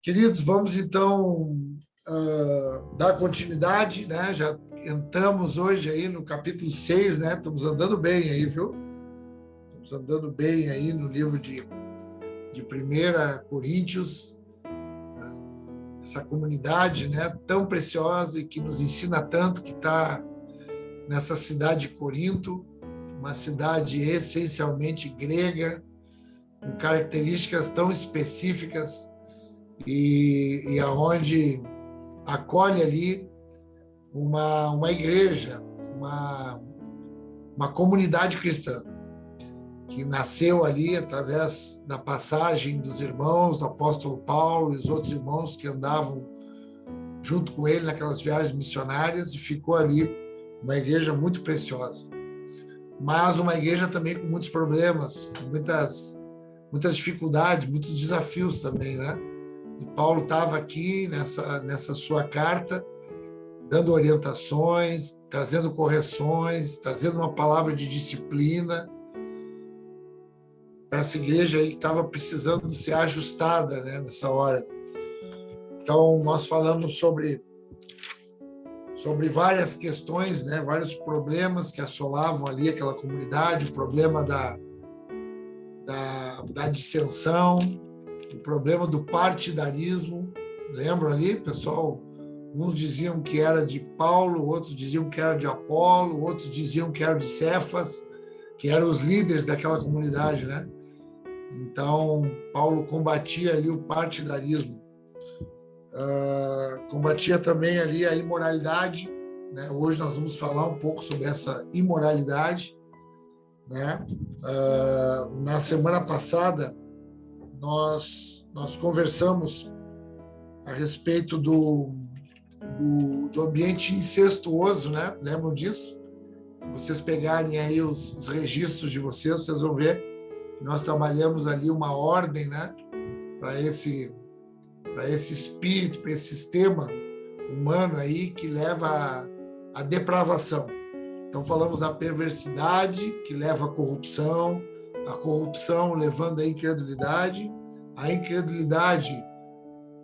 Queridos, vamos então dar continuidade, né? Já entramos hoje aí no capítulo 6, né? Estamos andando bem aí, viu? Estamos andando bem aí no livro de 1 Coríntios, essa comunidade, né? Tão preciosa e que nos ensina tanto, que está nessa cidade de Corinto, uma cidade essencialmente grega, com características tão específicas, e aonde acolhe ali uma igreja, uma comunidade cristã, que nasceu ali através da passagem dos irmãos, do apóstolo Paulo e os outros irmãos que andavam junto com ele naquelas viagens missionárias, e ficou ali uma igreja muito preciosa. Mas uma igreja também com muitos problemas, com muitas dificuldades, muitos desafios também, né? E Paulo estava aqui nessa sua carta, dando orientações, trazendo correções, trazendo uma palavra de disciplina para essa igreja aí que estava precisando ser ajustada, né, nessa hora. Então, nós falamos sobre várias questões, né, vários problemas que assolavam ali aquela comunidade, o problema da dissensão, o problema do partidarismo. Lembram ali, pessoal? Uns diziam que era de Paulo, outros diziam que era de Apolo, outros diziam que era de Cefas, que eram os líderes daquela comunidade, né? Então, Paulo combatia ali o partidarismo. Combatia também ali a imoralidade, né? Hoje nós vamos falar um pouco sobre essa imoralidade, né? Na semana passada, nós conversamos a respeito do ambiente incestuoso, né? Lembram disso? Se vocês pegarem aí os registros de vocês vão ver que nós trabalhamos ali uma ordem, né? Para esse espírito, para esse sistema humano aí que leva à depravação. Então falamos da perversidade que leva à corrupção, a corrupção levando à incredulidade, a incredulidade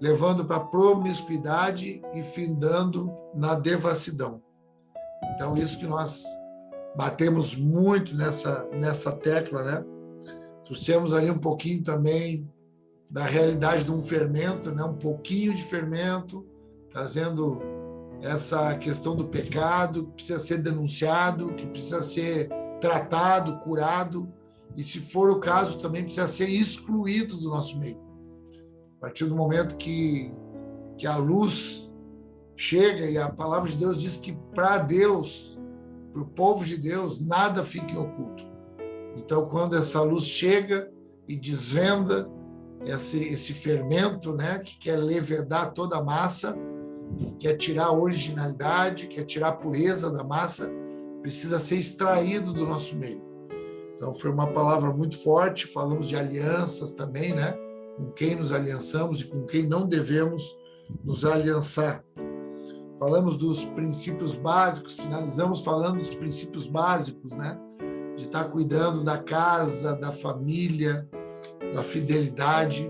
levando para a promiscuidade e findando na devassidão. Então, isso que nós batemos muito nessa tecla, né? Trouxemos ali um pouquinho também da realidade de um fermento, né? Um pouquinho de fermento, trazendo essa questão do pecado, que precisa ser denunciado, que precisa ser tratado, curado, e, se for o caso, também precisa ser excluído do nosso meio. A partir do momento que a luz chega, e a palavra de Deus diz que para Deus, para o povo de Deus, nada fica em oculto. Então, quando essa luz chega e desvenda esse fermento, né, que quer levedar toda a massa, quer tirar a originalidade, quer tirar a pureza da massa, precisa ser extraído do nosso meio. Então, foi uma palavra muito forte. Falamos de alianças também, né? Com quem nos aliançamos e com quem não devemos nos aliançar. Falamos dos princípios básicos, finalizamos falando dos princípios básicos, né? De estar cuidando da casa, da família, da fidelidade.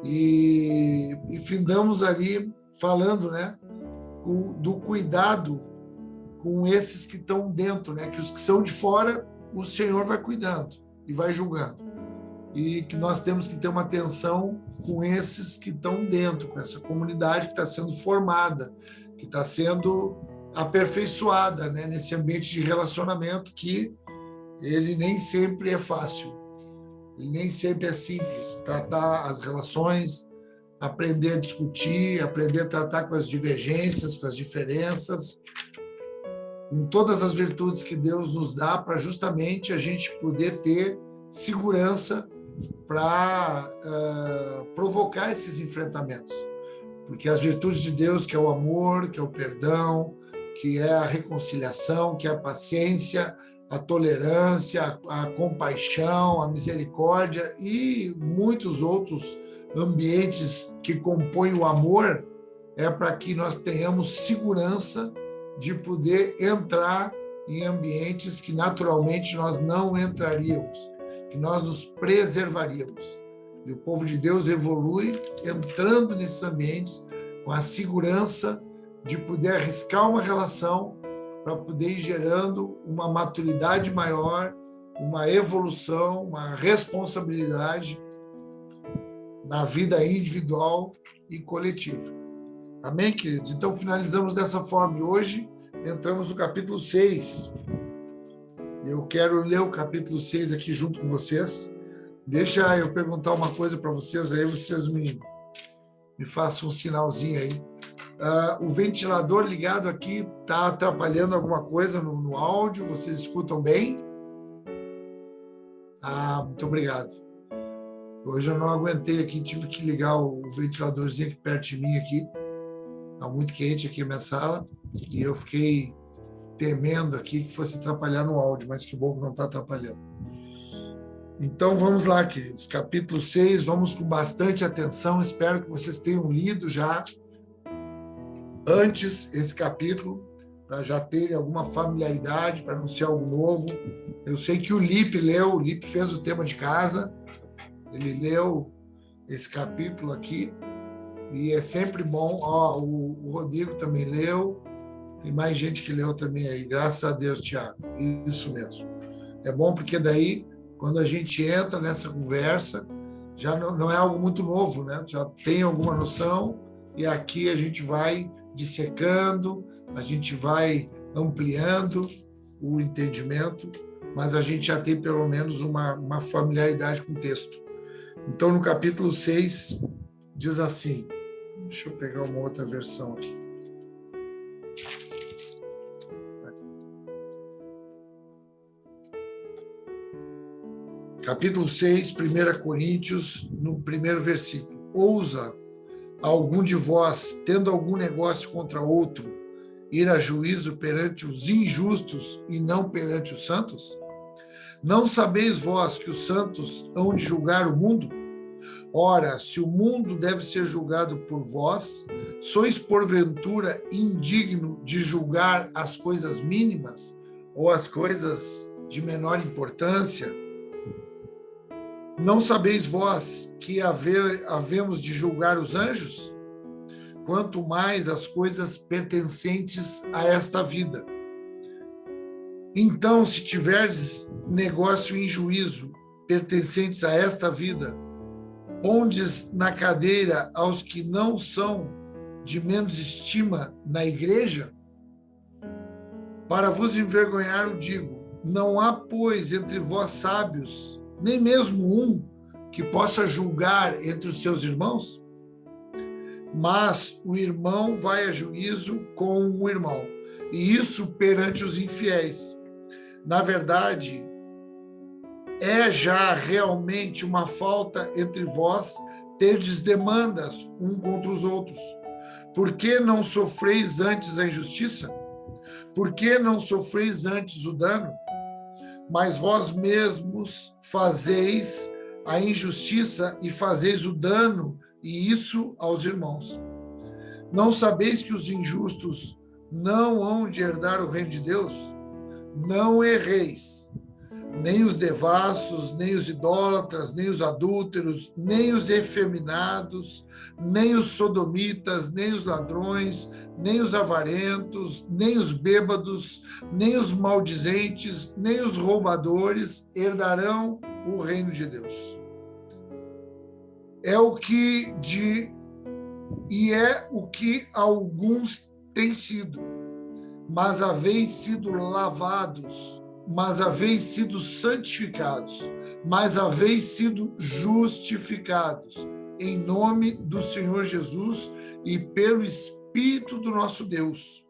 E findamos ali falando, né? Do cuidado com esses que estão dentro, né? Que os que são de fora, o Senhor vai cuidando e vai julgando. E que nós temos que ter uma atenção com esses que estão dentro, com essa comunidade que está sendo formada, que está sendo aperfeiçoada, né, nesse ambiente de relacionamento que ele nem sempre é fácil, ele nem sempre é simples. Tratar as relações, aprender a discutir, aprender a tratar com as divergências, com as diferenças, com todas as virtudes que Deus nos dá para justamente a gente poder ter segurança para provocar esses enfrentamentos. Porque as virtudes de Deus, que é o amor, que é o perdão, que é a reconciliação, que é a paciência, a tolerância, a compaixão, a misericórdia e muitos outros ambientes que compõem o amor, é para que nós tenhamos segurança de poder entrar em ambientes que naturalmente nós não entraríamos, que nós nos preservaríamos. E o povo de Deus evolui entrando nesses ambientes com a segurança de poder arriscar uma relação para poder ir gerando uma maturidade maior, uma evolução, uma responsabilidade na vida individual e coletiva. Amém, queridos? Então, finalizamos dessa forma. E hoje, entramos no capítulo 6. Eu quero ler o capítulo 6 aqui junto com vocês. Deixa eu perguntar uma coisa para vocês, aí vocês me façam um sinalzinho aí. O ventilador ligado aqui está atrapalhando alguma coisa no áudio? Vocês escutam bem? Muito obrigado. Hoje eu não aguentei aqui, tive que ligar o ventiladorzinho aqui perto de mim aqui. Está muito quente aqui a minha sala e eu fiquei temendo aqui que fosse atrapalhar no áudio, mas que bom que não está atrapalhando. Então vamos lá, queridos. Capítulo 6, vamos com bastante atenção. Espero que vocês tenham lido já antes esse capítulo, para já terem alguma familiaridade, para não ser algo novo. Eu sei que o Lipe leu, o Lipe fez o tema de casa, ele leu esse capítulo aqui, e é sempre bom. O Rodrigo também leu, tem mais gente que leu também aí, graças a Deus, Tiago, isso mesmo. É bom porque daí, quando a gente entra nessa conversa, já não é algo muito novo, né? Já tem alguma noção, e aqui a gente vai dissecando, a gente vai ampliando o entendimento, mas a gente já tem pelo menos uma familiaridade com o texto. Então, no capítulo 6, diz assim, deixa eu pegar uma outra versão aqui. Capítulo 6, 1 Coríntios, no primeiro versículo. Ousa algum de vós, tendo algum negócio contra outro, ir a juízo perante os injustos e não perante os santos? Não sabeis vós que os santos hão de julgar o mundo? Ora, se o mundo deve ser julgado por vós, sois porventura indigno de julgar as coisas mínimas ou as coisas de menor importância? Não sabeis vós que havemos de julgar os anjos? Quanto mais as coisas pertencentes a esta vida. Então, se tiverdes negócio em juízo pertencentes a esta vida, pondes na cadeira aos que não são de menos estima na igreja? Para vos envergonhar, o digo, não há, pois, entre vós sábios, nem mesmo um que possa julgar entre os seus irmãos? Mas o irmão vai a juízo com o irmão, e isso perante os infiéis. Na verdade, é já realmente uma falta entre vós terdes demandas um contra os outros. Por que não sofreis antes a injustiça? Por que não sofreis antes o dano? Mas vós mesmos fazeis a injustiça e fazeis o dano, e isso aos irmãos. Não sabeis que os injustos não hão de herdar o reino de Deus? Não erreis. Nem os devassos, nem os idólatras, nem os adúlteros, nem os efeminados, nem os sodomitas, nem os ladrões, nem os avarentos, nem os bêbados, nem os maldizentes, nem os roubadores herdarão o reino de Deus. É o que alguns têm sido, mas haveis sido lavados, mas haveis sido santificados, mas haveis sido justificados, em nome do Senhor Jesus e pelo Espírito do nosso Deus.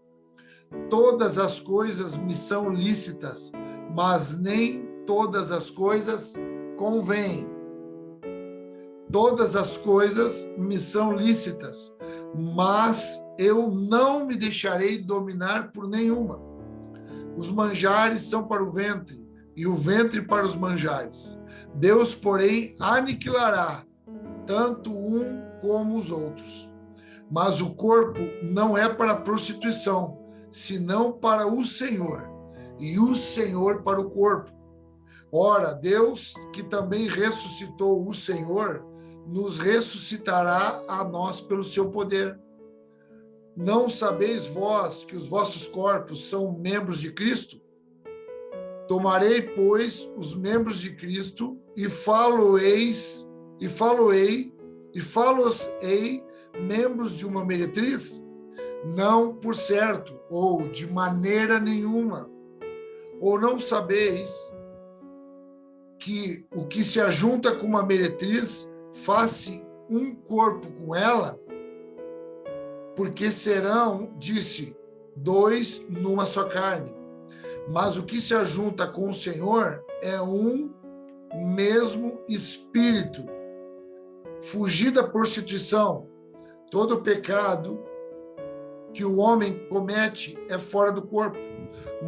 Todas as coisas me são lícitas, mas nem todas as coisas convêm. Todas as coisas me são lícitas, mas eu não me deixarei dominar por nenhuma. Os manjares são para o ventre, e o ventre para os manjares. Deus, porém, aniquilará tanto um como os outros. Mas o corpo não é para a prostituição, senão para o Senhor, e o Senhor para o corpo. Ora, Deus, que também ressuscitou o Senhor, nos ressuscitará a nós pelo seu poder. Não sabeis vós que os vossos corpos são membros de Cristo? Tomarei, pois, os membros de Cristo e falo-ei membros de uma meretriz? Não, por certo, ou de maneira nenhuma. Ou não sabeis que o que se ajunta com uma meretriz faz-se um corpo com ela? Porque serão, disse, dois numa só carne. Mas o que se ajunta com o Senhor é um mesmo espírito. Fugir da prostituição. Todo pecado que o homem comete é fora do corpo,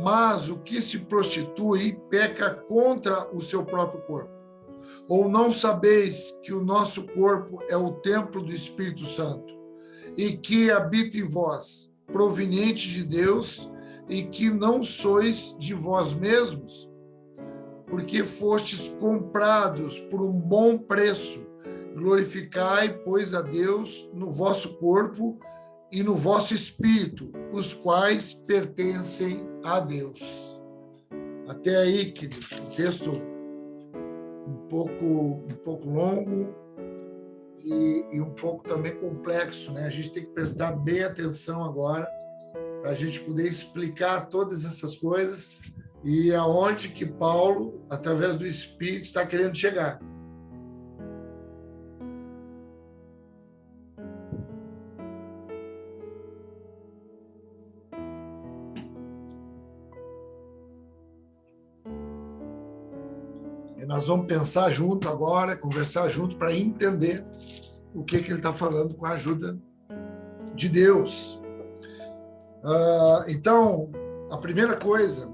mas o que se prostitui peca contra o seu próprio corpo. Ou não sabeis que o nosso corpo é o templo do Espírito Santo, e que habita em vós, proveniente de Deus, e que não sois de vós mesmos, porque fostes comprados por um bom preço. Glorificai, pois, a Deus no vosso corpo e no vosso espírito, os quais pertencem a Deus. Até aí, querido, um texto um pouco longo e um pouco também complexo, né? A gente tem que prestar bem atenção agora para a gente poder explicar todas essas coisas e aonde que Paulo, através do Espírito, está querendo chegar. E nós vamos pensar junto agora, conversar junto para entender o que ele está falando com a ajuda de Deus. Então, a primeira coisa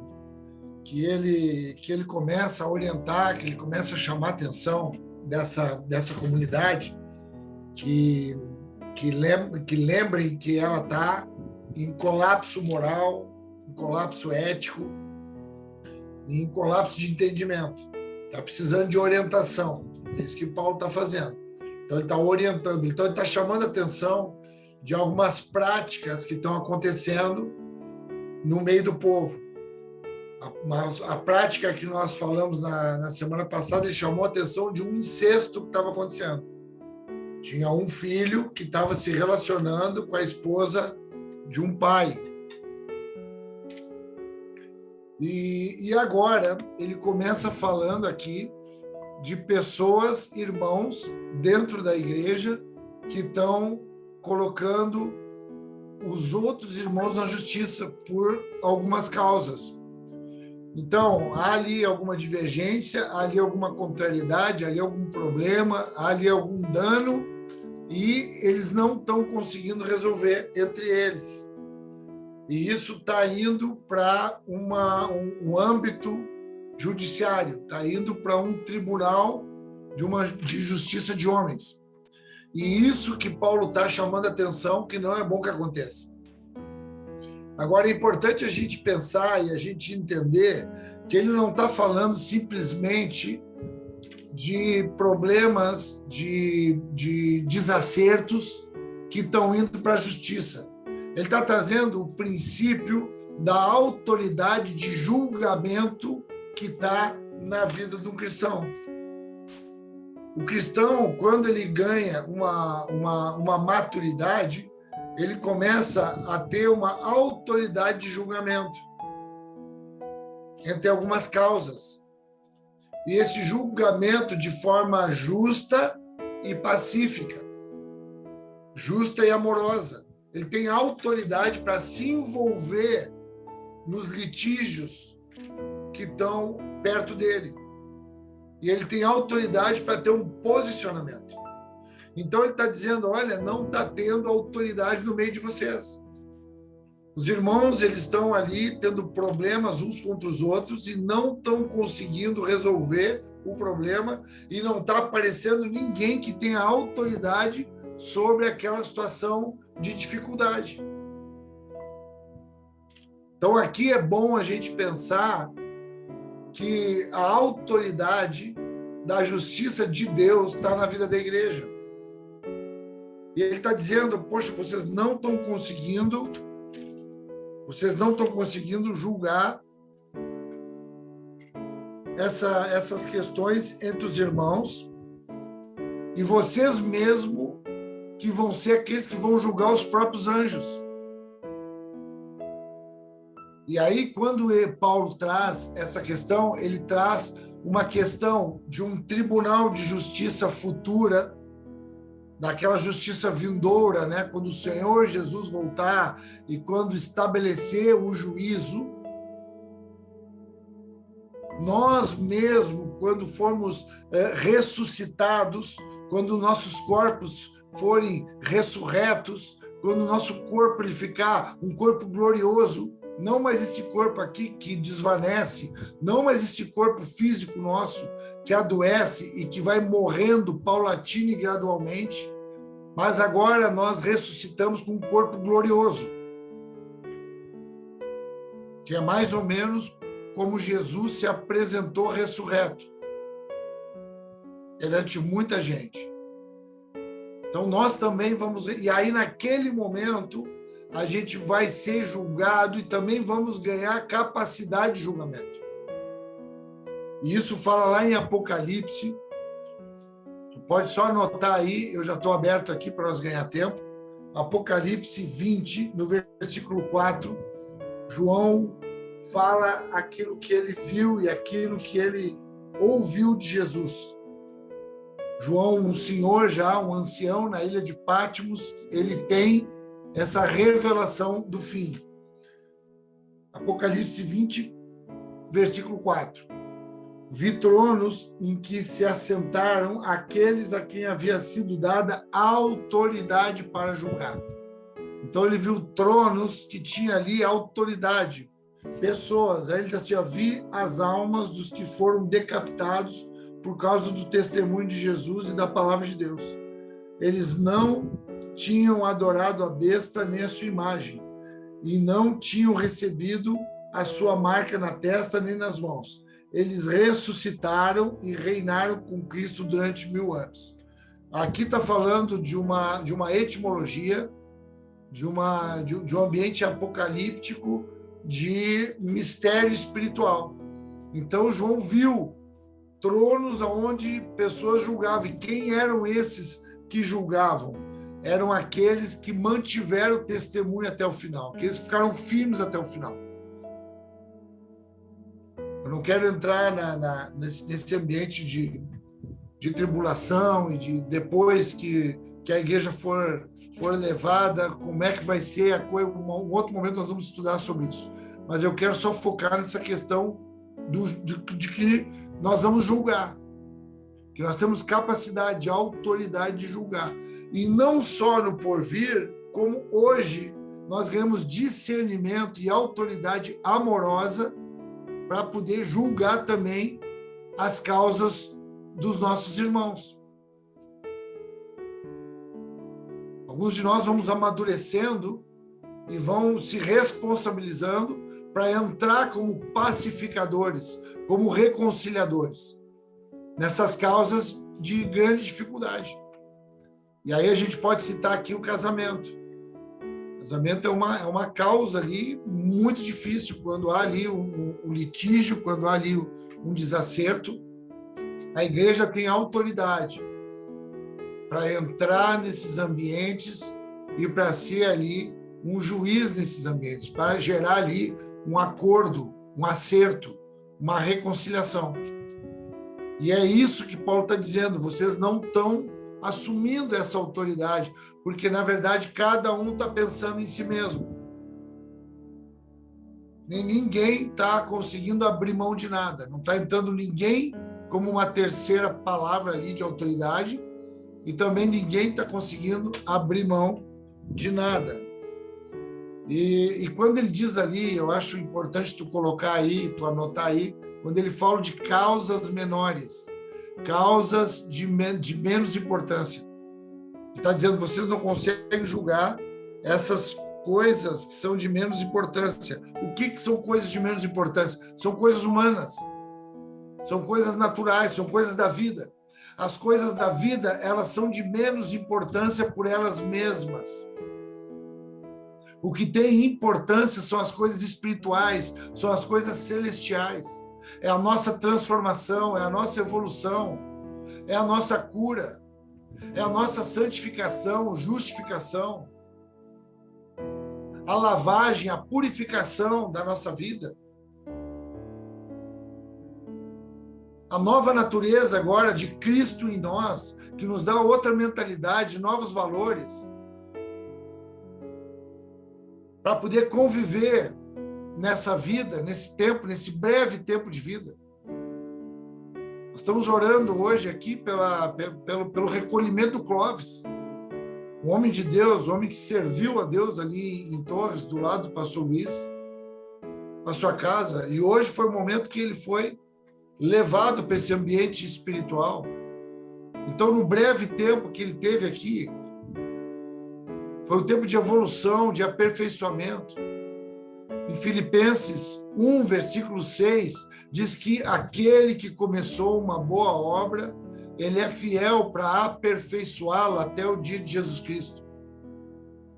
que ele começa a orientar, que ele começa a chamar a atenção dessa comunidade, que lembrem que ela está em colapso moral, em colapso ético, em colapso de entendimento. Está precisando de orientação. É isso que Paulo está fazendo. Então, ele está orientando, então ele está chamando a atenção de algumas práticas que estão acontecendo no meio do povo. A prática que nós falamos na semana passada, ele chamou a atenção de um incesto que estava acontecendo. Tinha um filho que estava se relacionando com a esposa de um pai. E agora ele começa falando aqui de pessoas, irmãos, dentro da igreja, que estão colocando os outros irmãos na justiça por algumas causas. Então, há ali alguma divergência, há ali alguma contrariedade, há ali algum problema, há ali algum dano, e eles não estão conseguindo resolver entre eles. E isso está indo para um âmbito judiciário, está indo para um tribunal de justiça de homens. E isso que Paulo está chamando a atenção, que não é bom que aconteça. Agora, é importante a gente pensar e a gente entender que ele não está falando simplesmente de problemas, de desacertos que estão indo para a justiça. Ele está trazendo o princípio da autoridade de julgamento que está na vida de um cristão. O cristão, quando ele ganha uma maturidade, ele começa a ter uma autoridade de julgamento entre algumas causas. E esse julgamento de forma justa e pacífica, justa e amorosa. Ele tem autoridade para se envolver nos litígios que estão perto dele. E ele tem autoridade para ter um posicionamento. Então ele está dizendo, olha, não está tendo autoridade no meio de vocês. Os irmãos, eles estão ali tendo problemas uns contra os outros e não estão conseguindo resolver o problema e não está aparecendo ninguém que tenha autoridade sobre aquela situação de dificuldade. Então aqui é bom a gente pensar que a autoridade da justiça de Deus está na vida da igreja. E ele está dizendo, poxa, vocês não estão conseguindo julgar essas questões entre os irmãos, e vocês mesmo que vão ser aqueles que vão julgar os próprios anjos. E aí, quando Paulo traz essa questão, ele traz uma questão de um tribunal de justiça futura, daquela justiça vindoura, né? Quando o Senhor Jesus voltar e quando estabelecer o juízo, nós mesmo, quando formos ressuscitados, quando nossos corpos forem ressurretos, quando o nosso corpo ele ficar um corpo glorioso, não mais esse corpo aqui que desvanece, não mais esse corpo físico nosso que adoece e que vai morrendo paulatina e gradualmente, mas agora nós ressuscitamos com um corpo glorioso, que é mais ou menos como Jesus se apresentou ressurreto perante muita gente. Então nós também vamos, e aí naquele momento a gente vai ser julgado e também vamos ganhar capacidade de julgamento. E isso fala lá em Apocalipse. Tu pode só anotar aí, eu já estou aberto aqui para nós ganhar tempo. Apocalipse 20, no versículo 4, João fala aquilo que ele viu e aquilo que ele ouviu de Jesus. João, um senhor já, um ancião na ilha de Patmos, ele tem essa revelação do fim. Apocalipse 20, versículo 4. Vi tronos em que se assentaram aqueles a quem havia sido dada autoridade para julgar. Então ele viu tronos que tinha ali autoridade, pessoas. Aí ele diz assim, vi as almas dos que foram decapitados por causa do testemunho de Jesus e da palavra de Deus. Eles não tinham adorado a besta nem a sua imagem, e não tinham recebido a sua marca na testa nem nas mãos. Eles ressuscitaram e reinaram com Cristo durante 1000 anos. Aqui está falando de uma etimologia, de um ambiente apocalíptico, de mistério espiritual. Então, João viu tronos onde pessoas julgavam. E quem eram esses que julgavam? Eram aqueles que mantiveram o testemunho até o final, aqueles que ficaram firmes até o final. Eu não quero entrar nesse ambiente de tribulação e de depois que a igreja for levada, como é que vai ser a coisa. Um outro momento nós vamos estudar sobre isso. Mas eu quero só focar nessa questão de que nós vamos julgar, que nós temos capacidade, autoridade de julgar. E não só no porvir, como hoje nós ganhamos discernimento e autoridade amorosa para poder julgar também as causas dos nossos irmãos. Alguns de nós vamos amadurecendo e vão se responsabilizando para entrar como pacificadores, como reconciliadores, nessas causas de grande dificuldade. E aí a gente pode citar aqui o casamento. O casamento é uma causa ali muito difícil, quando há ali um litígio, quando há ali um desacerto. A igreja tem autoridade para entrar nesses ambientes e para ser ali um juiz nesses ambientes, para gerar ali um acordo, um acerto, uma reconciliação. E é isso que Paulo está dizendo, vocês não estão assumindo essa autoridade, porque, na verdade, cada um está pensando em si mesmo. Ninguém está conseguindo abrir mão de nada, não está entrando ninguém como uma terceira palavra ali de autoridade, e também ninguém está conseguindo abrir mão de nada. E quando ele diz ali, eu acho importante tu colocar aí, tu anotar aí, quando ele fala de causas menores, causas de menos importância. Ele está dizendo, vocês não conseguem julgar essas coisas que são de menos importância. O que são coisas de menos importância? São coisas humanas, são coisas naturais, são coisas da vida. As coisas da vida, elas são de menos importância por elas mesmas. O que tem importância são as coisas espirituais, são as coisas celestiais. É a nossa transformação, é a nossa evolução, é a nossa cura, é a nossa santificação, justificação, a lavagem, a purificação da nossa vida. A nova natureza agora de Cristo em nós, que nos dá outra mentalidade, novos valores, para poder conviver nessa vida, nesse tempo, nesse breve tempo de vida. Nós estamos orando hoje aqui pelo recolhimento do Clóvis, um homem de Deus, um homem que serviu a Deus ali em Torres, do lado do pastor Luiz, na sua casa, e hoje foi o momento que ele foi levado para esse ambiente espiritual. Então, no breve tempo que ele teve aqui, foi um tempo de evolução, de aperfeiçoamento. Em Filipenses 1, versículo 6, diz que aquele que começou uma boa obra, ele é fiel para aperfeiçoá-la até o dia de Jesus Cristo.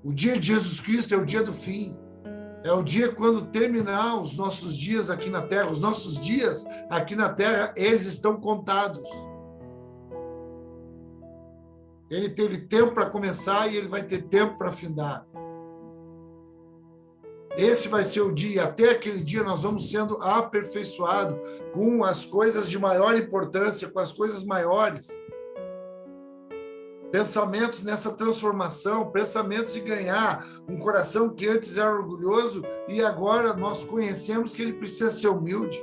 O dia de Jesus Cristo é o dia do fim. É o dia quando terminar os nossos dias aqui na Terra. Os nossos dias aqui na Terra, eles estão contados. Ele teve tempo para começar e ele vai ter tempo para findar. Esse vai ser o dia. Até aquele dia nós vamos sendo aperfeiçoados com as coisas de maior importância, com as coisas maiores. Pensamentos nessa transformação, pensamentos de ganhar um coração que antes era orgulhoso e agora nós conhecemos que ele precisa ser humilde.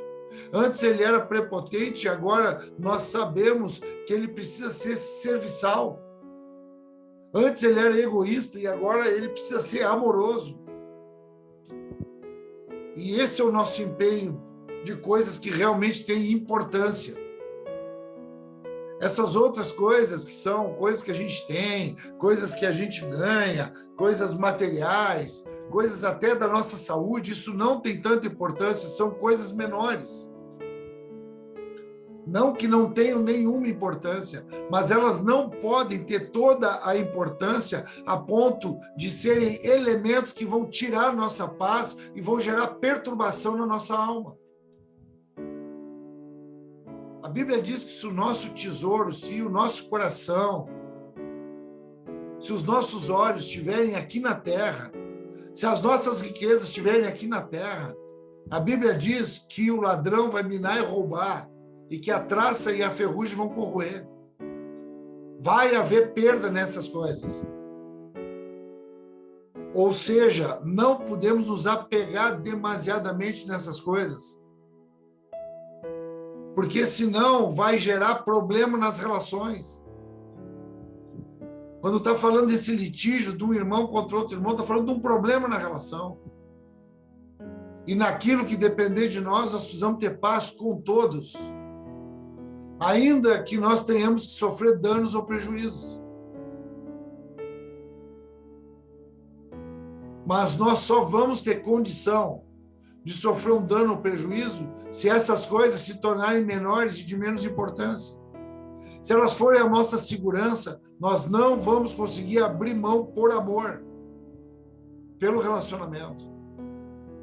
Antes ele era prepotente e agora nós sabemos que ele precisa ser serviçal. Antes ele era egoísta e agora ele precisa ser amoroso. E esse é o nosso empenho de coisas que realmente têm importância. Essas outras coisas que são coisas que a gente tem, coisas que a gente ganha, coisas materiais, coisas até da nossa saúde, isso não tem tanta importância, são coisas menores. Não que não tenham nenhuma importância, mas elas não podem ter toda a importância a ponto de serem elementos que vão tirar nossa paz e vão gerar perturbação na nossa alma. A Bíblia diz que se o nosso tesouro, se o nosso coração, se os nossos olhos estiverem aqui na terra, se as nossas riquezas estiverem aqui na terra, a Bíblia diz que o ladrão vai minar e roubar, e que a traça e a ferrugem vão corroer. Vai haver perda nessas coisas. Ou seja, não podemos nos apegar demasiadamente nessas coisas. Porque senão vai gerar problema nas relações. Quando está falando desse litígio de um irmão contra outro irmão, está falando de um problema na relação. E naquilo que depender de nós precisamos ter paz com todos. Ainda que nós tenhamos que sofrer danos ou prejuízos. Mas nós só vamos ter condição de sofrer um dano ou prejuízo se essas coisas se tornarem menores e de menos importância. Se elas forem a nossa segurança, nós não vamos conseguir abrir mão por amor, pelo relacionamento.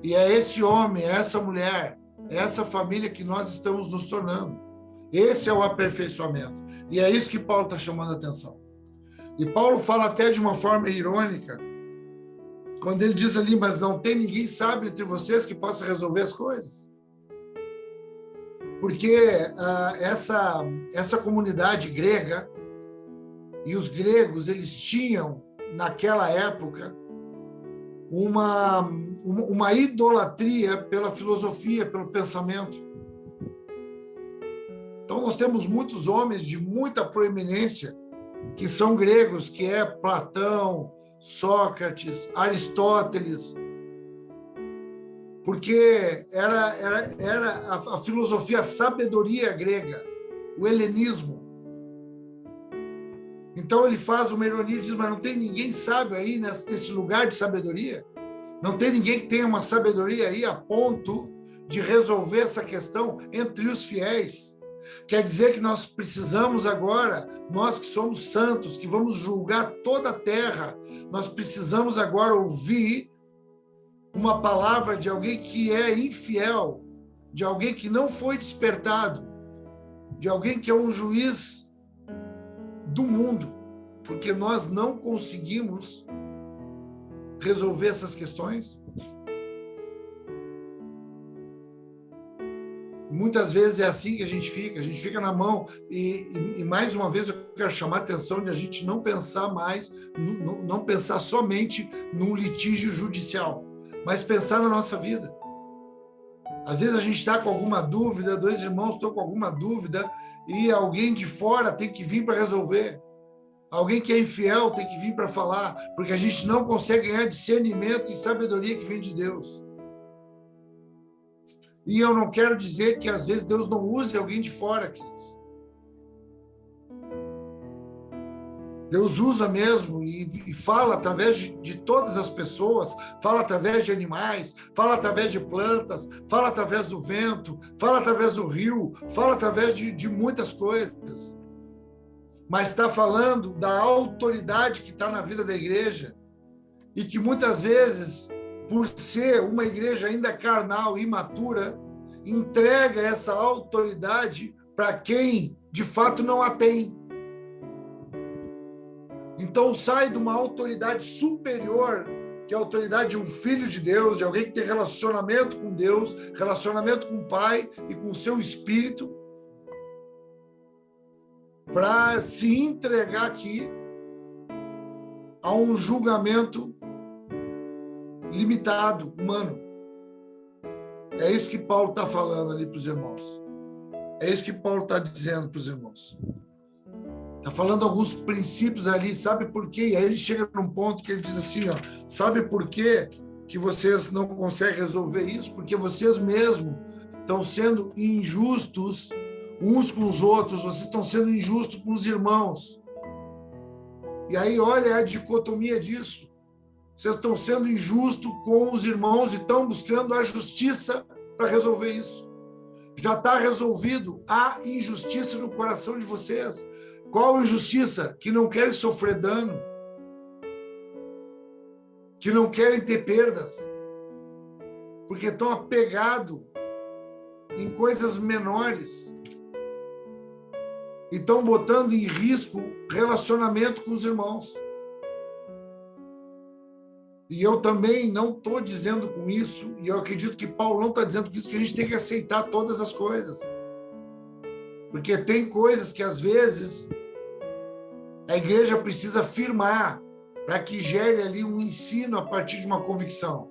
E é esse homem, é essa mulher, é essa família que nós estamos nos tornando. Esse é o aperfeiçoamento. E é isso que Paulo está chamando a atenção. E Paulo fala até de uma forma irônica, quando ele diz ali, mas não tem ninguém sábio entre vocês que possa resolver as coisas. Porque essa comunidade grega, e os gregos, eles tinham, naquela época, uma idolatria pela filosofia, pelo pensamento. Então, nós temos muitos homens de muita proeminência que são gregos, que é Platão, Sócrates, Aristóteles, porque era a filosofia, a sabedoria grega, o helenismo. Então, ele faz uma ironia e diz, mas não tem ninguém sábio aí nesse lugar de sabedoria? Não tem ninguém que tenha uma sabedoria aí a ponto de resolver essa questão entre os fiéis? Quer dizer que nós precisamos agora, nós que somos santos, que vamos julgar toda a terra, nós precisamos agora ouvir uma palavra de alguém que é infiel, de alguém que não foi despertado, de alguém que é um juiz do mundo, porque nós não conseguimos resolver essas questões. Muitas vezes é assim que a gente fica na mão, e mais uma vez eu quero chamar a atenção de a gente não pensar mais, não pensar somente num litígio judicial, mas pensar na nossa vida. Às vezes a gente está com alguma dúvida, dois irmãos estão com alguma dúvida, e alguém de fora tem que vir para resolver. Alguém que é infiel tem que vir para falar, porque a gente não consegue ganhar discernimento e sabedoria que vem de Deus. E eu não quero dizer que às vezes Deus não use alguém de fora, queridos. Deus usa mesmo e fala através de todas as pessoas, fala através de animais, fala através de plantas, fala através do vento, fala através do rio, fala através de muitas coisas. Mas está falando da autoridade que está na vida da igreja e que muitas vezes, por ser uma igreja ainda carnal e imatura, entrega essa autoridade para quem de fato não a tem. Então sai de uma autoridade superior, que é a autoridade de um filho de Deus, de alguém que tem relacionamento com Deus, relacionamento com o Pai e com o seu Espírito, para se entregar aqui a um julgamento limitado, humano. É isso que Paulo está falando ali para os irmãos. É isso que Paulo está dizendo para os irmãos. Está falando alguns princípios ali, sabe por quê? E aí ele chega num ponto que ele diz assim, ó, sabe por quê que vocês não conseguem resolver isso? Porque vocês mesmos estão sendo injustos uns com os outros, vocês estão sendo injustos com os irmãos. E aí olha a dicotomia disso. Vocês estão sendo injustos com os irmãos e estão buscando a justiça para resolver isso. Já está resolvido a injustiça no coração de vocês. Qual injustiça? Que não querem sofrer dano, que não querem ter perdas, porque estão apegados em coisas menores e estão botando em risco relacionamento com os irmãos. E eu também não estou dizendo com isso, e eu acredito que Paulo não está dizendo com isso, que a gente tem que aceitar todas as coisas. Porque tem coisas que, às vezes, a igreja precisa afirmar para que gere ali um ensino a partir de uma convicção.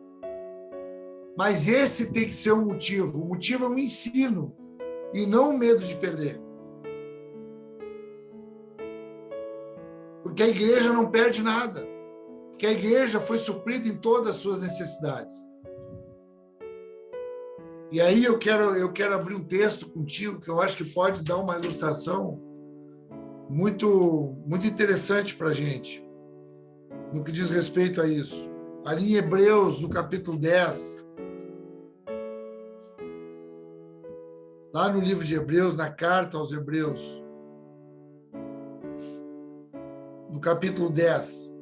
Mas esse tem que ser o motivo. O motivo é um ensino e não o medo de perder. Porque a igreja não perde nada. Porque a igreja foi suprida em todas as suas necessidades. E aí eu quero abrir um texto contigo que eu acho que pode dar uma ilustração muito, muito interessante para a gente, no que diz respeito a isso. Ali em Hebreus, no capítulo 10, lá no livro de Hebreus, na carta aos Hebreus, no capítulo 10,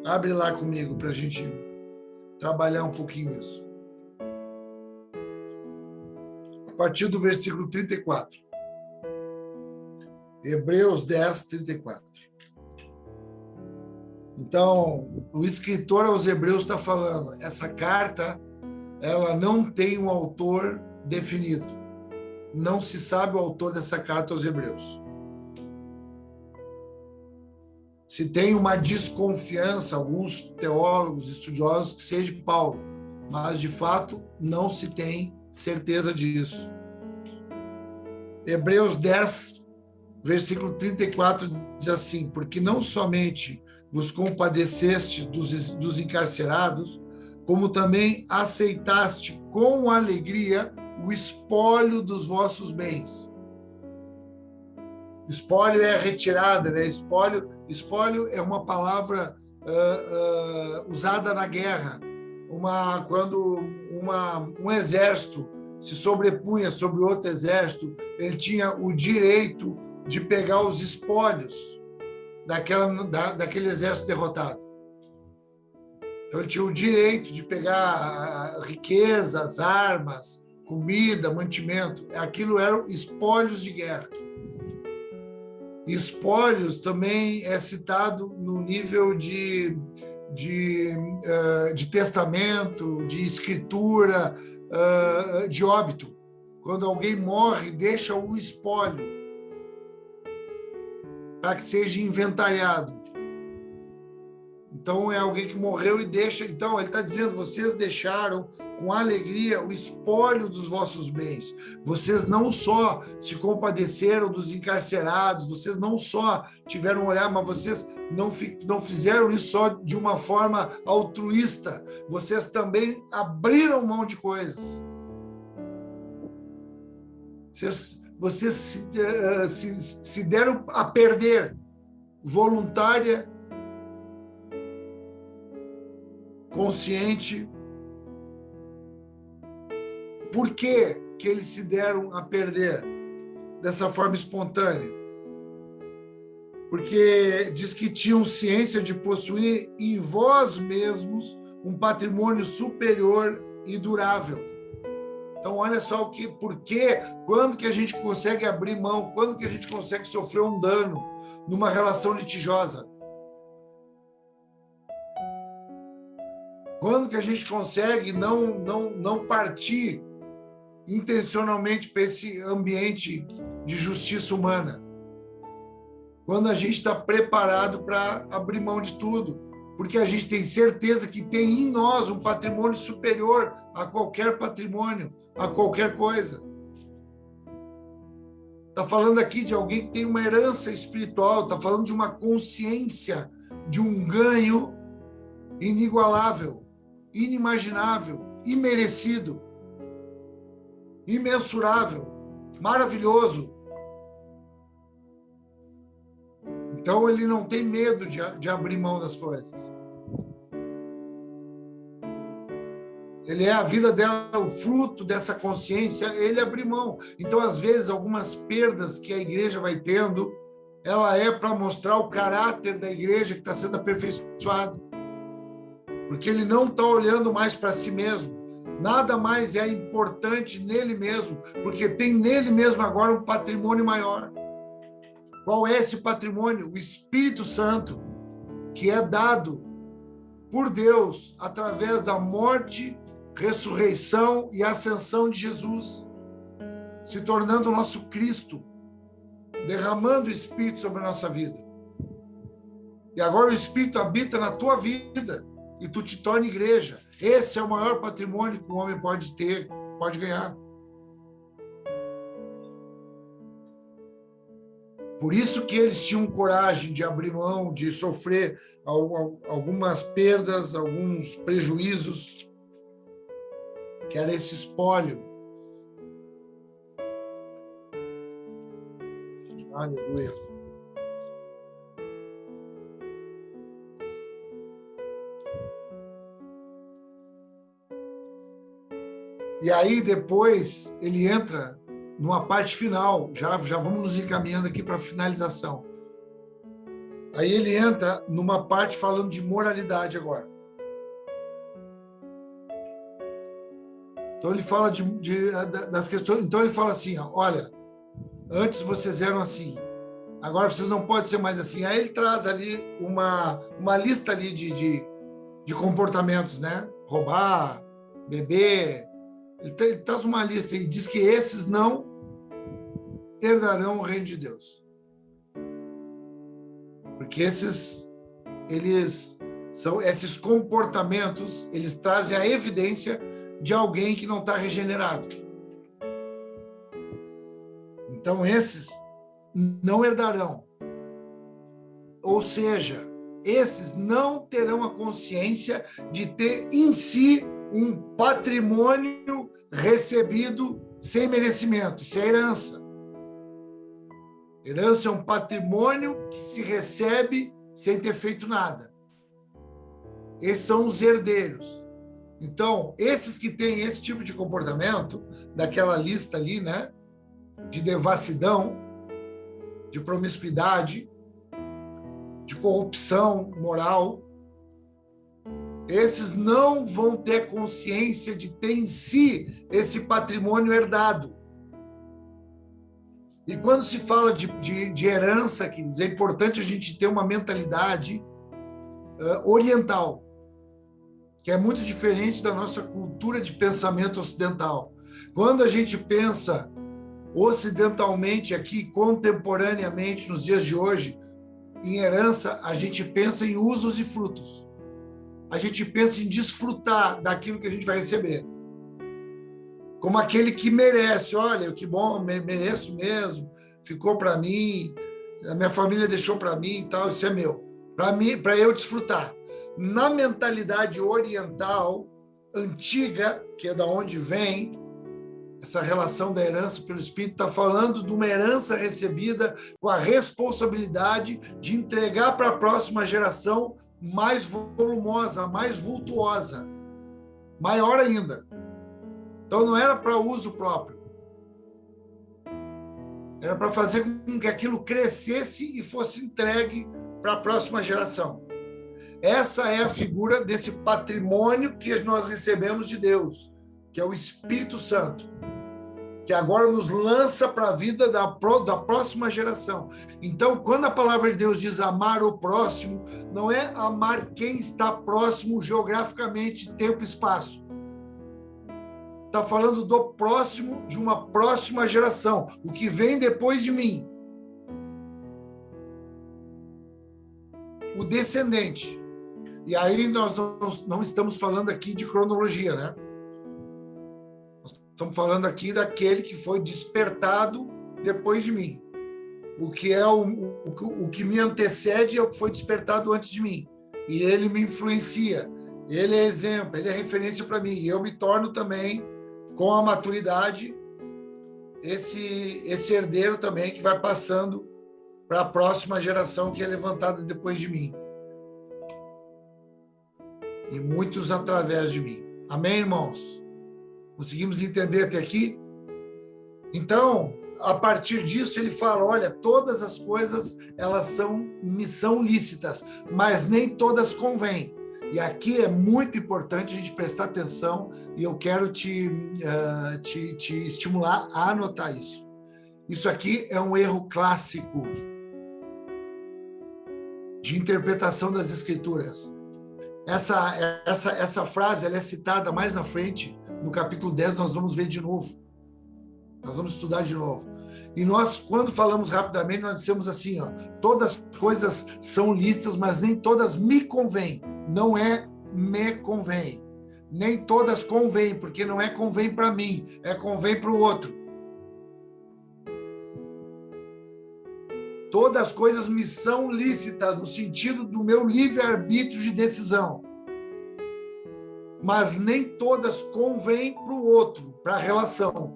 abre lá comigo para a gente trabalhar um pouquinho isso. A partir do versículo 34. Hebreus 10, 34. Então, o escritor aos Hebreus está falando, essa carta, ela não tem um autor definido. Não se sabe o autor dessa carta aos Hebreus. Se tem uma desconfiança, alguns teólogos, estudiosos, que seja Paulo, mas, de fato, não se tem certeza disso. Hebreus 10, versículo 34 diz assim, porque não somente vos compadeceste dos encarcerados, como também aceitaste com alegria o espólio dos vossos bens. Espólio é retirada, né? Espólio é uma palavra usada na guerra. Quando um exército se sobrepunha sobre outro exército, ele tinha o direito de pegar os espólios daquele exército derrotado. Então, ele tinha o direito de pegar riquezas, armas, comida, mantimento. Aquilo eram espólios de guerra. Espólios também é citado no nível de testamento, de escritura, de óbito. Quando alguém morre, deixa o espólio para que seja inventariado. Então, é alguém que morreu e deixa... Então, ele está dizendo, vocês deixaram com alegria o espólio dos vossos bens. Vocês não só se compadeceram dos encarcerados, vocês não só tiveram um olhar, mas vocês não fizeram isso só de uma forma altruísta. Vocês também abriram mão de coisas. Vocês se deram a perder voluntária, consciente. Por que eles se deram a perder dessa forma espontânea? Porque diz que tinham ciência de possuir em vós mesmos um patrimônio superior e durável. Então, olha só quando que a gente consegue abrir mão, quando que a gente consegue sofrer um dano numa relação litigiosa? Quando que a gente consegue não partir intencionalmente para esse ambiente de justiça humana? Quando a gente está preparado para abrir mão de tudo, porque a gente tem certeza que tem em nós um patrimônio superior a qualquer patrimônio, a qualquer coisa. Está falando aqui de alguém que tem uma herança espiritual, está falando de uma consciência, de um ganho inigualável, inimaginável, imerecido, imensurável, maravilhoso. Então, ele não tem medo de abrir mão das coisas. Ele é a vida dela, o fruto dessa consciência, ele abrir mão. Então, às vezes, algumas perdas que a igreja vai tendo, ela é para mostrar o caráter da igreja que está sendo aperfeiçoado. Porque ele não está olhando mais para si mesmo. Nada mais é importante nele mesmo, porque tem nele mesmo agora um patrimônio maior. Qual é esse patrimônio? O Espírito Santo, que é dado por Deus através da morte, ressurreição e ascensão de Jesus, se tornando o nosso Cristo, derramando o Espírito sobre a nossa vida. E agora o Espírito habita na tua vida e tu te torna igreja. Esse é o maior patrimônio que o homem pode ter, pode ganhar. Por isso que eles tinham coragem de abrir mão, de sofrer algumas perdas, alguns prejuízos, que era esse espólio. Aleluia. E aí depois ele entra numa parte final, já vamos nos encaminhando aqui para a finalização. Aí ele entra numa parte falando de moralidade agora. Então ele fala das questões. Então ele fala assim: ó, olha, antes vocês eram assim, agora vocês não podem ser mais assim. Aí ele traz ali uma lista ali de comportamentos, né? Roubar, beber. Ele traz uma lista e diz que esses não herdarão o reino de Deus. Porque esses comportamentos, eles trazem a evidência de alguém que não está regenerado. Então, esses não herdarão. Ou seja, esses não terão a consciência de ter em si um patrimônio recebido sem merecimento. Isso é herança. Herança é um patrimônio que se recebe sem ter feito nada. Esses são os herdeiros. Então, esses que têm esse tipo de comportamento, daquela lista ali, né, de devassidão, de promiscuidade, de corrupção moral, esses não vão ter consciência de ter em si esse patrimônio herdado. E quando se fala de herança, queridos, é importante a gente ter uma mentalidade oriental, que é muito diferente da nossa cultura de pensamento ocidental. Quando a gente pensa ocidentalmente aqui, contemporaneamente, nos dias de hoje, em herança, a gente pensa em usos e frutos. A gente pensa em desfrutar daquilo que a gente vai receber. Como aquele que merece, olha, que bom, mereço mesmo, ficou para mim, a minha família deixou para mim e tal, isso é meu. Para mim, para eu desfrutar. Na mentalidade oriental, antiga, que é da onde vem essa relação da herança pelo Espírito, está falando de uma herança recebida com a responsabilidade de entregar para a próxima geração mais volumosa, mais vultuosa, maior ainda. Então não era para uso próprio. Era para fazer com que aquilo crescesse e fosse entregue para a próxima geração. Essa é a figura desse patrimônio que nós recebemos de Deus, que é o Espírito Santo, que agora nos lança para a vida da próxima geração. Então, quando a palavra de Deus diz amar o próximo, não é amar quem está próximo geograficamente, tempo e espaço. Está falando do próximo, de uma próxima geração, o que vem depois de mim. O descendente. E aí nós não estamos falando aqui de cronologia, né? Nós estamos falando aqui daquele que foi despertado depois de mim. O que é o que me antecede é o que foi despertado antes de mim. E ele me influencia. Ele é exemplo, ele é referência para mim. E eu me torno também, com a maturidade, esse herdeiro também que vai passando para a próxima geração que é levantada depois de mim. E muitos através de mim. Amém, irmãos? Conseguimos entender até aqui? Então, a partir disso, ele fala, olha, todas as coisas, elas me são lícitas, mas nem todas convêm. E aqui é muito importante a gente prestar atenção e eu quero te estimular a anotar isso. Isso aqui é um erro clássico de interpretação das Escrituras. Essa frase ela é citada mais na frente, no capítulo 10, nós vamos ver de novo. Nós vamos estudar de novo. E nós, quando falamos rapidamente, nós dissemos assim, ó, todas as coisas são lícitas, mas nem todas me convêm. Não é me convém. Nem todas convêm, porque não é convém para mim, é convém para o outro. Todas as coisas me são lícitas, no sentido do meu livre-arbítrio de decisão. Mas nem todas convêm para o outro, para a relação.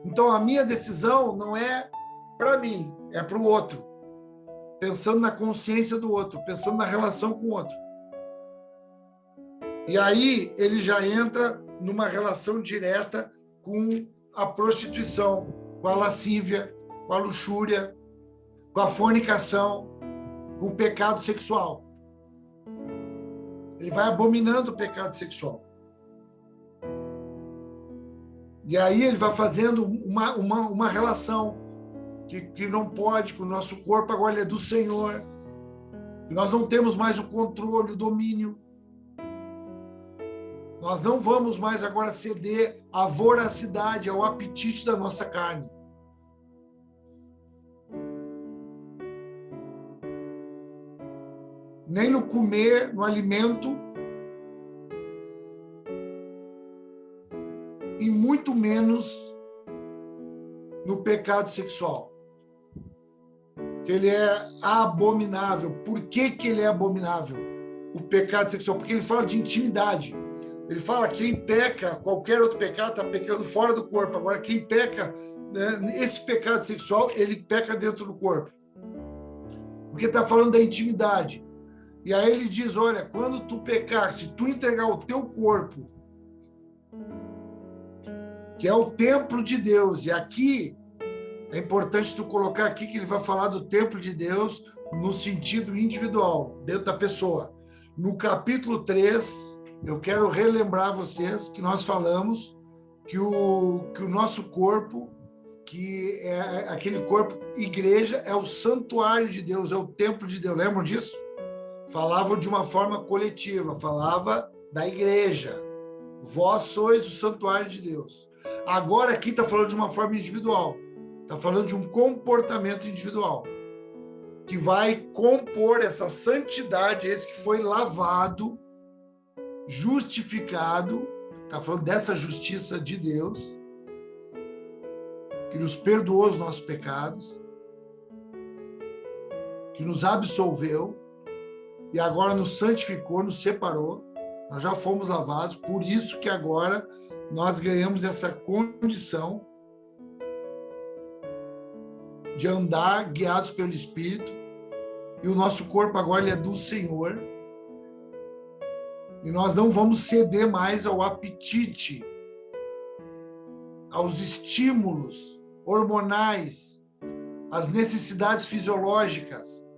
Então, a minha decisão não é para mim, é para o outro. Pensando na consciência do outro, pensando na relação com o outro. E aí, ele já entra numa relação direta com a prostituição, com a lascívia, com a luxúria, com a fornicação, com o pecado sexual. Ele vai abominando o pecado sexual. E aí ele vai fazendo uma relação que não pode, que o nosso corpo agora é do Senhor. E nós não temos mais o controle, o domínio. Nós não vamos mais agora ceder à voracidade, ao apetite da nossa carne. Nem no comer, no alimento, e muito menos no pecado sexual. Que ele é abominável. Por que ele é abominável? O pecado sexual, porque ele fala de intimidade. Ele fala que quem peca, qualquer outro pecado, está pecando fora do corpo. Agora, quem peca, né, esse pecado sexual, ele peca dentro do corpo. Porque está falando da intimidade. E aí ele diz, olha, quando tu pecar, se tu entregar o teu corpo, que é o templo de Deus, e aqui é importante tu colocar aqui que ele vai falar do templo de Deus no sentido individual, dentro da pessoa. No capítulo 3, eu quero relembrar vocês que nós falamos que o nosso corpo, que é aquele corpo, igreja, é o santuário de Deus, é o templo de Deus. Lembram disso? Falavam de uma forma coletiva, falava da igreja. Vós sois o santuário de Deus. Agora aqui está falando de uma forma individual. Está falando de um comportamento individual que vai compor essa santidade, esse que foi lavado, justificado. Está falando dessa justiça de Deus, que nos perdoou os nossos pecados, que nos absolveu e agora nos santificou, nos separou. Nós já fomos lavados, por isso que agora nós ganhamos essa condição de andar guiados pelo Espírito, e o nosso corpo agora ele é do Senhor, e nós não vamos ceder mais ao apetite, aos estímulos hormonais, às necessidades fisiológicas.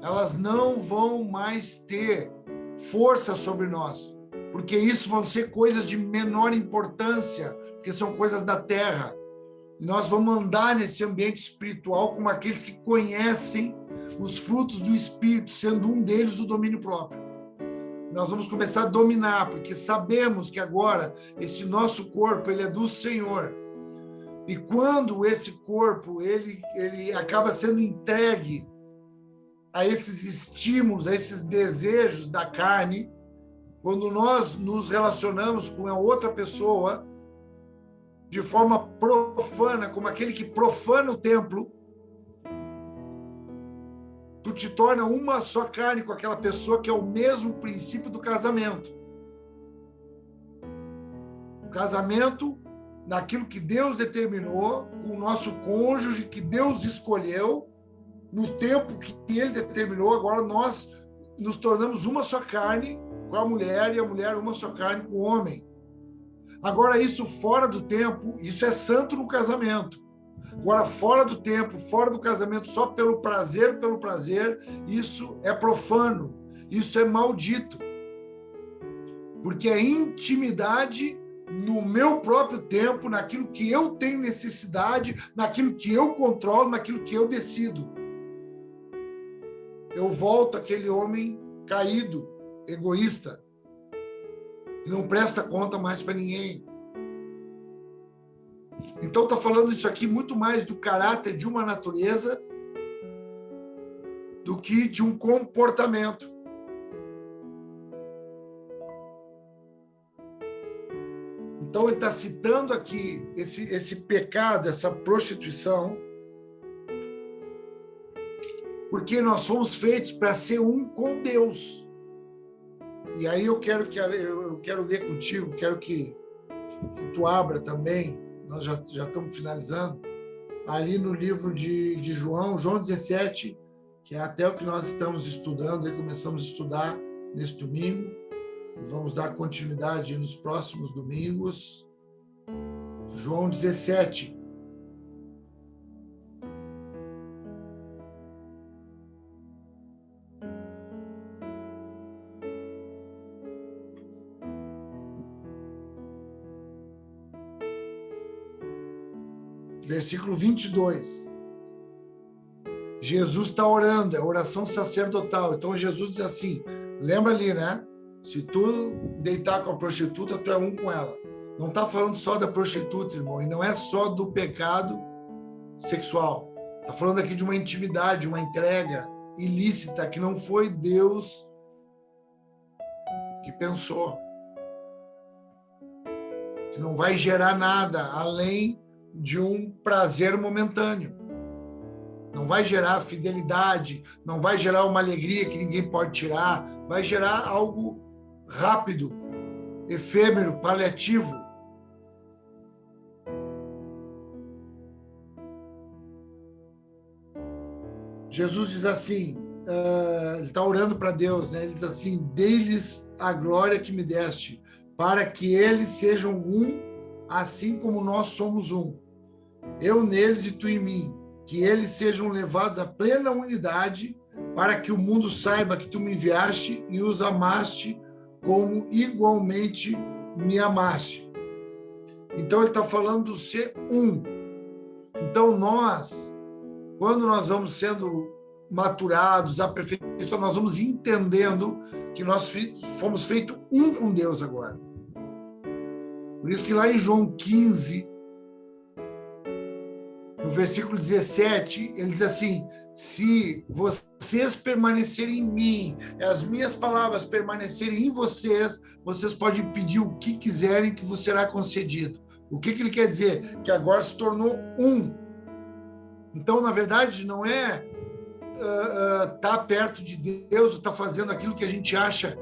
Elas não vão mais ter força sobre nós, porque isso vão ser coisas de menor importância, porque são coisas da terra. E nós vamos andar nesse ambiente espiritual como aqueles que conhecem os frutos do Espírito, sendo um deles o domínio próprio. Nós vamos começar a dominar, porque sabemos que agora esse nosso corpo ele é do Senhor. E quando esse corpo ele acaba sendo entregue a esses estímulos, a esses desejos da carne, quando nós nos relacionamos com a outra pessoa de forma profana, como aquele que profana o templo, tu te torna uma só carne com aquela pessoa, que é o mesmo princípio do casamento. O casamento, naquilo que Deus determinou, com o nosso cônjuge, que Deus escolheu, no tempo que ele determinou, agora nós nos tornamos uma só carne com a mulher, e a mulher uma só carne com o homem. Agora, isso fora do tempo, isso é santo no casamento. Agora, fora do tempo, fora do casamento, só pelo prazer, isso é profano, isso é maldito. Porque é intimidade no meu próprio tempo, naquilo que eu tenho necessidade, naquilo que eu controlo, naquilo que eu decido. Eu volto àquele homem caído, egoísta, e não presta conta mais para ninguém. Então está falando isso aqui muito mais do caráter de uma natureza do que de um comportamento. Então ele está citando aqui esse pecado, essa prostituição, porque nós fomos feitos para ser um com Deus. E aí eu quero ler contigo, quero que tu abra também, nós já estamos finalizando, ali no livro de João 17, que é até o que nós estamos estudando, aí começamos a estudar nesse domingo, e vamos dar continuidade nos próximos domingos. João 17. Versículo 22. Jesus está orando, é oração sacerdotal. Então Jesus diz assim, lembra ali, né? Se tu deitar com a prostituta, tu é um com ela. Não está falando só da prostituta, irmão, e não é só do pecado sexual. Está falando aqui de uma intimidade, uma entrega ilícita, que não foi Deus que pensou. Que não vai gerar nada além de um prazer momentâneo. Não vai gerar fidelidade, não vai gerar uma alegria que ninguém pode tirar, vai gerar algo rápido, efêmero, paliativo. Jesus diz assim, ele está orando para Deus, né? Ele diz assim: dê-lhes a glória que me deste, para que eles sejam um, assim como nós somos um. Eu neles e tu em mim, que eles sejam levados à plena unidade, para que o mundo saiba que tu me enviaste e os amaste como igualmente me amaste. Então ele está falando do ser um. Então quando nós vamos sendo maturados, aperfeiçoados, nós vamos entendendo que nós fomos feitos um com Deus agora. Por isso que lá em João 15, no versículo 17, ele diz assim: se vocês permanecerem em mim, as minhas palavras permanecerem em vocês, vocês podem pedir o que quiserem que vos será concedido. O que ele quer dizer? Que agora se tornou um. Então, na verdade, não é estar perto de Deus, ou estar fazendo aquilo que a gente acha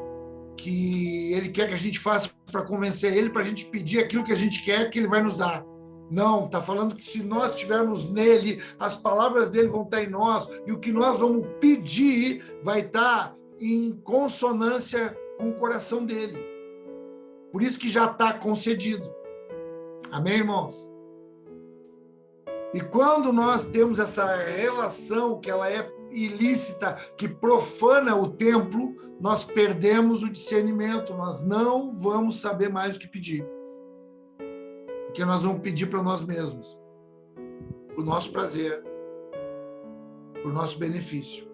que Ele quer que a gente faça para convencer Ele, para a gente pedir aquilo que a gente quer que Ele vai nos dar. Não, está falando que se nós estivermos nele, as palavras dele vão estar em nós, e o que nós vamos pedir vai estar em consonância com o coração dele. Por isso que já está concedido. Amém, irmãos? E quando nós temos essa relação, que ela é ilícita, que profana o templo, nós perdemos o discernimento, nós não vamos saber mais o que pedir. Porque nós vamos pedir para nós mesmos, para o nosso prazer, para o nosso benefício.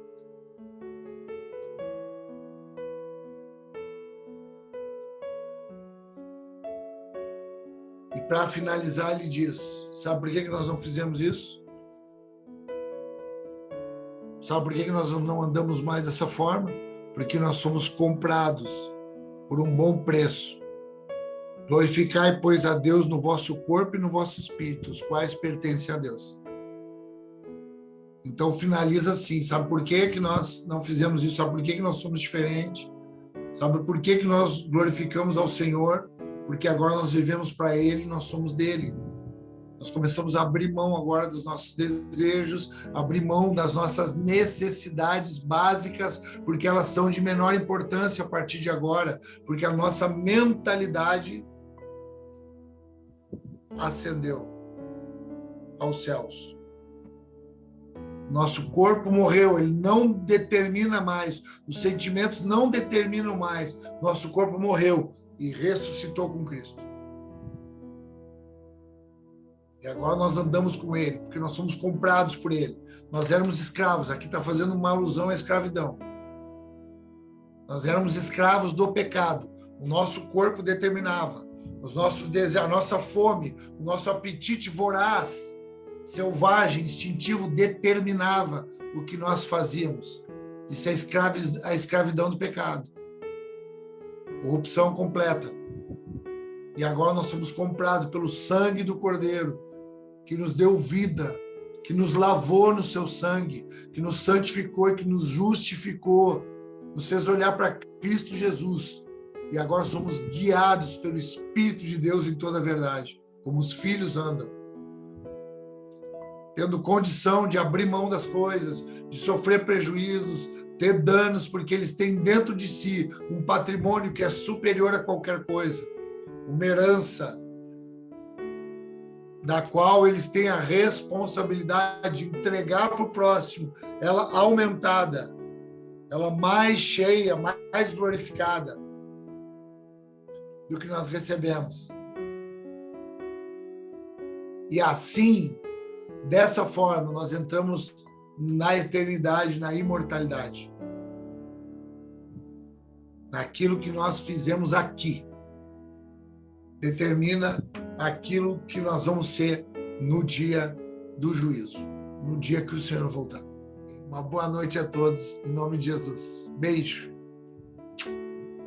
E para finalizar, ele diz: sabe por que nós não fizemos isso? Sabe por que nós não andamos mais dessa forma? Porque nós somos comprados por um bom preço. Glorificai, pois, a Deus no vosso corpo e no vosso espírito, os quais pertencem a Deus. Então, finaliza assim. Sabe por que nós não fizemos isso? Sabe por que nós somos diferentes? Sabe por que nós glorificamos ao Senhor? Porque agora nós vivemos para Ele, nós somos dele. Nós começamos a abrir mão agora dos nossos desejos, abrir mão das nossas necessidades básicas, porque elas são de menor importância a partir de agora, porque a nossa mentalidade ascendeu aos céus. Nosso corpo morreu, ele não determina mais, os sentimentos não determinam mais. Nosso corpo morreu e ressuscitou com Cristo. E agora nós andamos com ele, porque nós somos comprados por ele. Nós éramos escravos, aqui está fazendo uma alusão à escravidão. Nós éramos escravos do pecado, o nosso corpo determinava. Os nossos desejos, a nossa fome, o nosso apetite voraz, selvagem, instintivo, determinava o que nós fazíamos. Isso é a escravidão do pecado. Corrupção completa. E agora nós somos comprados pelo sangue do Cordeiro, que nos deu vida, que nos lavou no seu sangue, que nos santificou e que nos justificou, nos fez olhar para Cristo Jesus. E agora somos guiados pelo Espírito de Deus em toda a verdade, como os filhos andam. Tendo condição de abrir mão das coisas, de sofrer prejuízos, ter danos, porque eles têm dentro de si um patrimônio que é superior a qualquer coisa. Uma herança da qual eles têm a responsabilidade de entregar para o próximo, ela aumentada, ela mais cheia, mais glorificada do que nós recebemos. E assim, dessa forma, nós entramos na eternidade, na imortalidade. Naquilo que nós fizemos aqui, determina aquilo que nós vamos ser no dia do juízo, no dia que o Senhor voltar. Uma boa noite a todos, em nome de Jesus. Beijo.